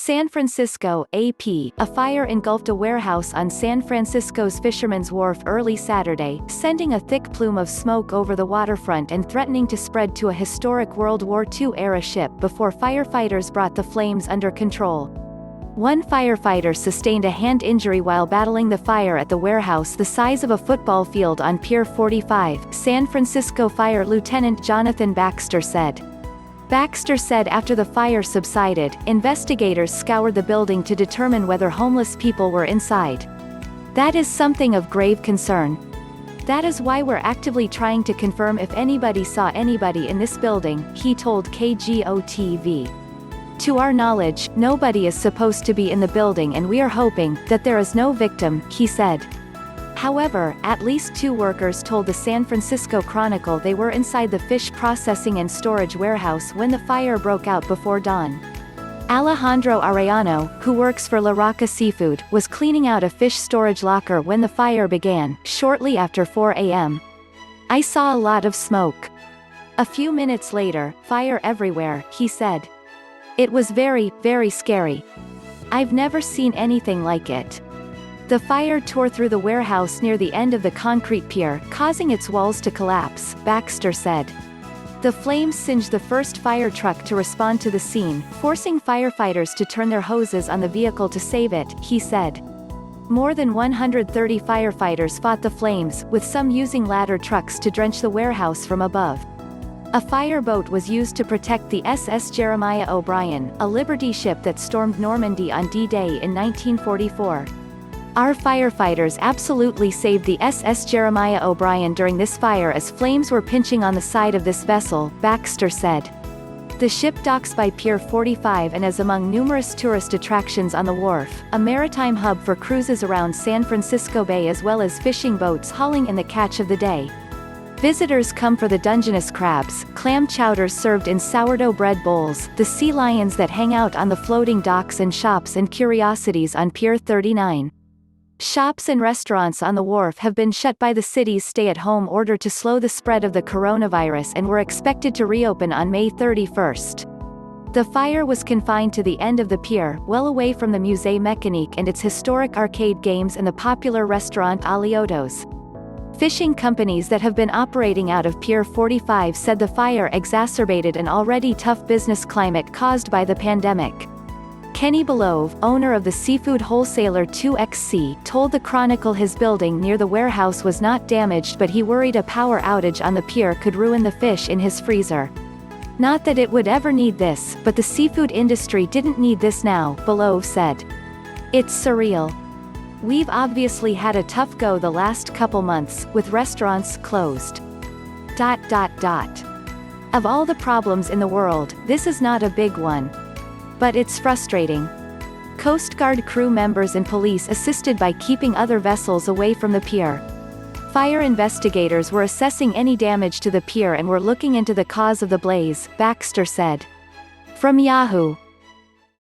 San Francisco, AP, a fire engulfed a warehouse on San Francisco's Fisherman's Wharf early Saturday, sending a thick plume of smoke over the waterfront and threatening to spread to a historic World War II-era ship before firefighters brought the flames under control. One firefighter sustained a hand injury while battling the fire at the warehouse the size of a football field on Pier 45, San Francisco Fire Lieutenant Jonathan Baxter said. Baxter said after the fire subsided, investigators scoured the building to determine whether homeless people were inside. That is something of grave concern. That is why we're actively trying to confirm if anybody saw anybody in this building, he told KGO-TV. To our knowledge, nobody is supposed to be in the building and we are hoping that there is no victim, he said. However, at least 2 workers told the San Francisco Chronicle they were inside the fish processing and storage warehouse when the fire broke out before dawn. Alejandro Arellano, who works for La Rocca Seafood, was cleaning out a fish storage locker when the fire began, shortly after 4 a.m. I saw a lot of smoke. A few minutes later, fire everywhere, he said. It was very, very scary. I've never seen anything like it. The fire tore through the warehouse near the end of the concrete pier, causing its walls to collapse, Baxter said. The flames singed the first fire truck to respond to the scene, forcing firefighters to turn their hoses on the vehicle to save it, he said. More than 130 firefighters fought the flames, with some using ladder trucks to drench the warehouse from above. A fireboat was used to protect the SS Jeremiah O'Brien, a Liberty ship that stormed Normandy on D-Day in 1944. Our firefighters absolutely saved the SS Jeremiah O'Brien during this fire as flames were pinching on the side of this vessel, Baxter said. The ship docks by Pier 45 and is among numerous tourist attractions on the Wharf, a maritime hub for cruises around San Francisco Bay as well as fishing boats hauling in the catch of the day. Visitors come for the Dungeness crabs, clam chowders served in sourdough bread bowls, the sea lions that hang out on the floating docks and shops and curiosities on Pier 39. Shops and restaurants on the Wharf have been shut by the city's stay-at-home order to slow the spread of the coronavirus and were expected to reopen on May 31. The fire was confined to the end of the pier, well away from the Musée Mécanique and its historic arcade games and the popular restaurant Alioto's. Fishing companies that have been operating out of Pier 45 said the fire exacerbated an already tough business climate caused by the pandemic. Kenny Belove, owner of the seafood wholesaler 2XC, told the Chronicle his building near the warehouse was not damaged but he worried a power outage on the pier could ruin the fish in his freezer. Not that it would ever need this, but the seafood industry didn't need this now, Belove said. It's surreal. We've obviously had a tough go the last couple months, with restaurants closed. Of all the problems in the world, this is not a big one. But it's frustrating. Coast Guard crew members and police assisted by keeping other vessels away from the pier. Fire investigators were assessing any damage to the pier and were looking into the cause of the blaze, Baxter said. From Yahoo!